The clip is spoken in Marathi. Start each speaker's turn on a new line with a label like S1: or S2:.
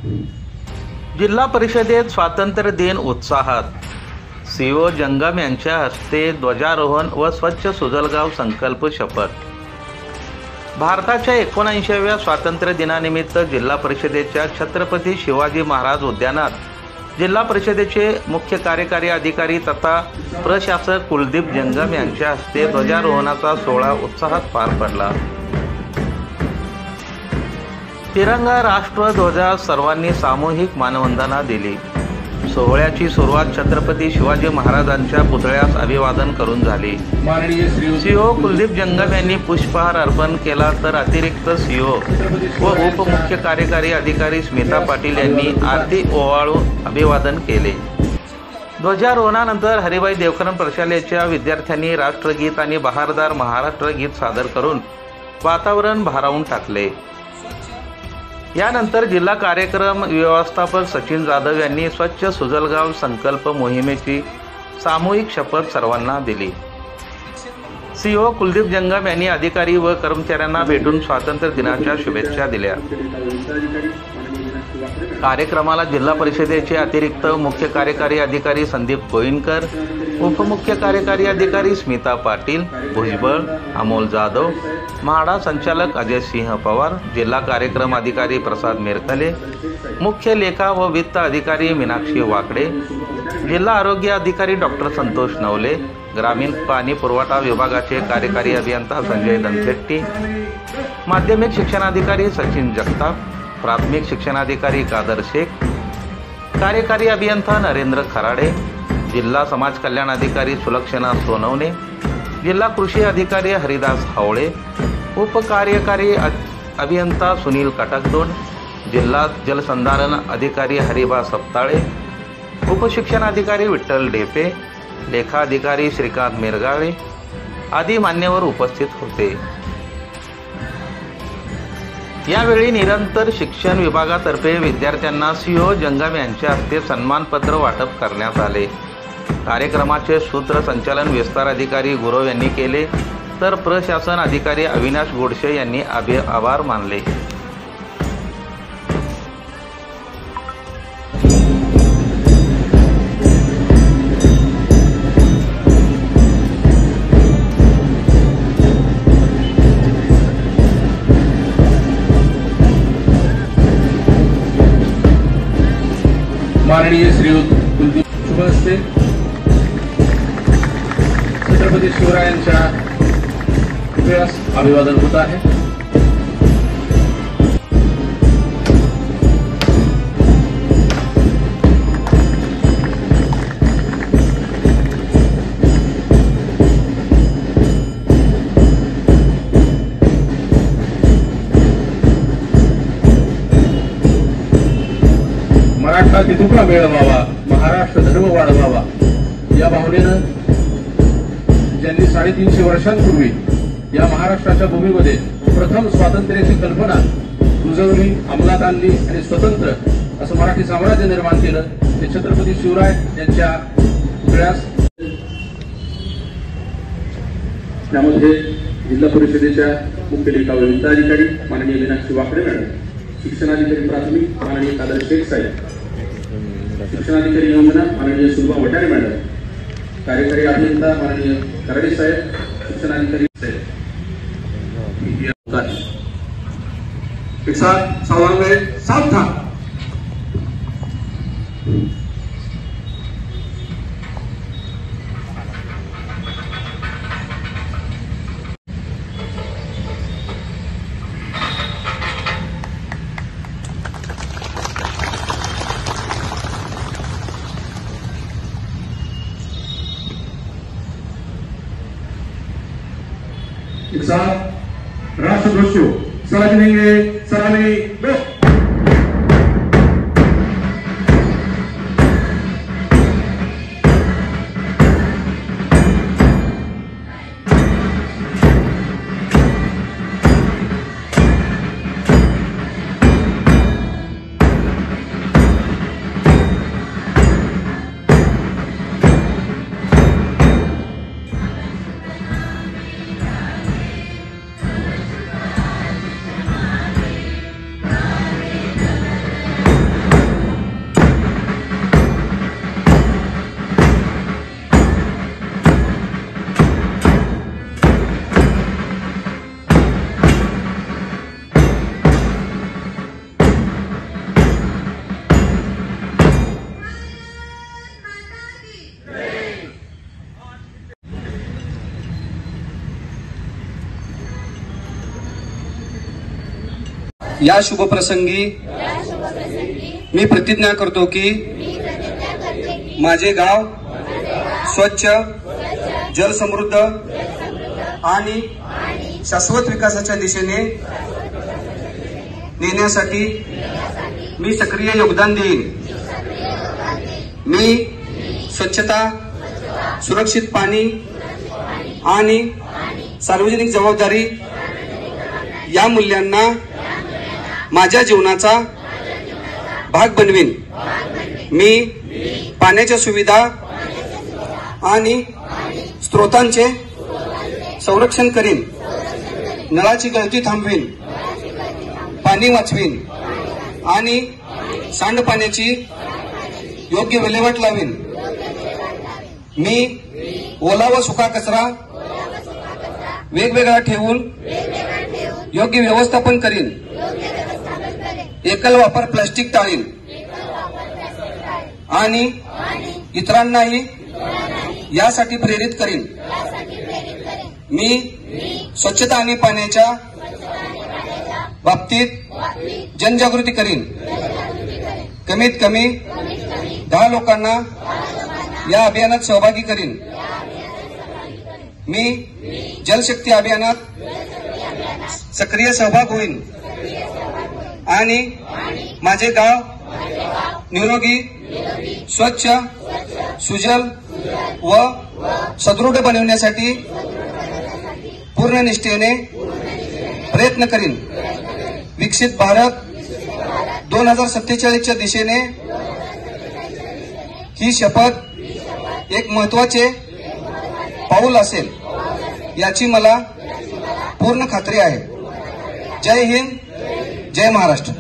S1: जिल्हा परिषदेत स्वातंत्र्य दिन उत्साहात सीओ जंगम यांच्या हस्ते ध्वजारोहण व स्वच्छ सुजलगाव संकल्प शपथ। भारताच्या 79व्या स्वातंत्र्य दिनानिमित्त जिल्हा परिषदेच्या छत्रपती शिवाजी महाराज उद्यानात जिल्हा परिषदेचे मुख्य कार्यकारी अधिकारी तथा प्रशासक कुलदीप जंगम यांच्या हस्ते ध्वजारोहणाचा सोहळा उत्साहात पार पडला। तिरंगा राष्ट्रध्वजास सर्वांनी सामूहिक मानवंदना दिली। सोहळ्याची सुरुवात छत्रपती शिवाजी महाराजांच्या पुतळ्यास अभिवादन करून झाली। सीओ कुलदीप जंगम यांनी पुष्पहार अर्पण केला, तर अतिरिक्त सीओ व उपमुख्य कार्यकारी अधिकारी स्मिता पाटील यांनी आरती ओवाळून अभिवादन केले। ध्वजारोहणानंतर हरिभाई देवकरण प्रशालेच्या विद्यार्थ्यांनी राष्ट्रगीत आणि बहारदार महाराष्ट्र गीत सादर करून वातावरण भारावून टाकले। यानंतर जिल्हा कार्यक्रम व्यवस्थापक सचिन जाधव यांनी स्वच्छ सुजलगाव संकल्प मोहिमेची सामूहिक शपथ सर्वांना दिली। सीओ कुलदीप जंगम यांनी अधिकारी व कर्मचाऱ्यांना भेटून स्वातंत्र्य दिनाच्या शुभेच्छा दिल्या। कार्यक्रमाला जिल्हा परिषदेचे अतिरिक्त मुख्य कार्यकारी अधिकारी संदीप गोविंदकर, उपमुख्य कार्यकारी अधिकारी स्मिता पाटील, भुजबळ, अमोल जाधव, म्हाडा संचालक अजय सिंह पवार, जिल्हा कार्यक्रम अधिकारी प्रसाद मेरकले, मुख्य लेखा व वित्त अधिकारी मीनाक्षी वाकडे, जिल्हा आरोग्य अधिकारी डॉक्टर संतोष नवले, ग्रामीण पाणी पुरवठा विभागाचे कार्यकारी अभियंता संजय दनशेट्टी, माध्यमिक शिक्षणाधिकारी सचिन जगताप, प्राथमिक शिक्षणाधिकारी कादर शेख, कार्यकारी अभियंता नरेंद्र खराडे, जिल्हा समाज कल्याण अधिकारी सुलक्षणा सोनवणे, जिल्हा कृषी अधिकारी हरिदास हावळे, उपकार्यकारी अभियंता सुनील कटकदोड, जिल्हा जलसंधारण अधिकारी हरिबा सप्ताळे, उपशिक्षणाधिकारी विठ्ठल ढेपे, लेखा अधिकारी श्रीकांत मिरगाळे आदी मान्यवर उपस्थित होते। यावेळी निरंतर शिक्षण विभागातर्फे विद्यार्थ्यांना सीओ जंगम यांच्या हस्ते सन्मानपत्र वाटप करण्यात आले। कार्यक्रमाचे सूत्रसंचालन विस्तार अधिकारी गुरव यांनी केले, तर प्रशासन अधिकारी अविनाश गोडसे यांनी आभार मानले।
S2: माननीय श्री कुलदीप शुभ हस्ते छत्रपती शिवरायांच्या पुतळ्यास अभिवादन होत आहे। मराठा तितुका मिळवावा, महाराष्ट्र धर्म वाढवावा या भावनेनं ज्यांनी 350 वर्षांपूर्वी या महाराष्ट्राच्या भूमीमध्ये प्रथम स्वातंत्र्याची कल्पना रुजवली, अंमलात आणली आणि स्वतंत्र असं मराठी साम्राज्य निर्माण केलं, ते छत्रपती शिवराय यांच्या प्रयास। त्यामध्ये जिल्हा परिषदेच्या मुख्य लेखा व वित्त अधिकारी माननीय मीनाक्षी वाकडे मॅडम, शिक्षणाधिकारी प्राथमिक माननीय कादर शेख साहेब, शिक्षणाधिकारी योजना माननीय सुलभा वटारे मॅडम, कार्यकारी अभियंता माननीय खराडे साहेब, शिक्षणाधिकारी साहेब। एक साथ सवाल साथ था। एक साथ राष्ट्रध्वज को सलामी सलामी दो।
S3: या शुभप्रसंगी मी प्रतिज्ञा करतो की माझे गाव स्वच्छ, जलसमृद्ध आणि शाश्वत विकासाच्या दिशेने नेण्यासाठी मी सक्रिय योगदान देईन। मी स्वच्छता, सुरक्षित पाणी आणि सार्वजनिक जबाबदारी या मूल्यांना माझ्या जीवनाचा भाग बनवीन। मी पाण्याच्या सुविधा आणि स्रोतांचे संरक्षण करीन, नळाची गळती थांबवीन, पाणी वाचवीन आणि सांडपाण्याची योग्य विल्हेवाट लावीन। मी ओला व सुका कचरा वेगवेगळा ठेवून योग्य व्यवस्थापन करीन। एकल वापर प्लास्टिक टाळीन आणि इतरांनाही यासाठी प्रेरित करीन। मी स्वच्छता आणि पाण्याच्या बाबतीत जनजागृती करीन। कमीत कमी 10 लोकांना या अभियानात सहभागी करीन। मी जलशक्ती अभियानात सक्रिय सहभाग होईन आणि माझे गाव निरोगी, स्वच्छ, सुजल व सदृढ बनवण्यासाठी पूर्ण निष्ठेने प्रयत्न करीन। विकसित भारत 2047च्या दिशेने ही शपथ एक महत्त्वाचे पाऊल असेल याची मला पूर्ण खात्री आहे। जय हिंद, जय महाराष्ट्र।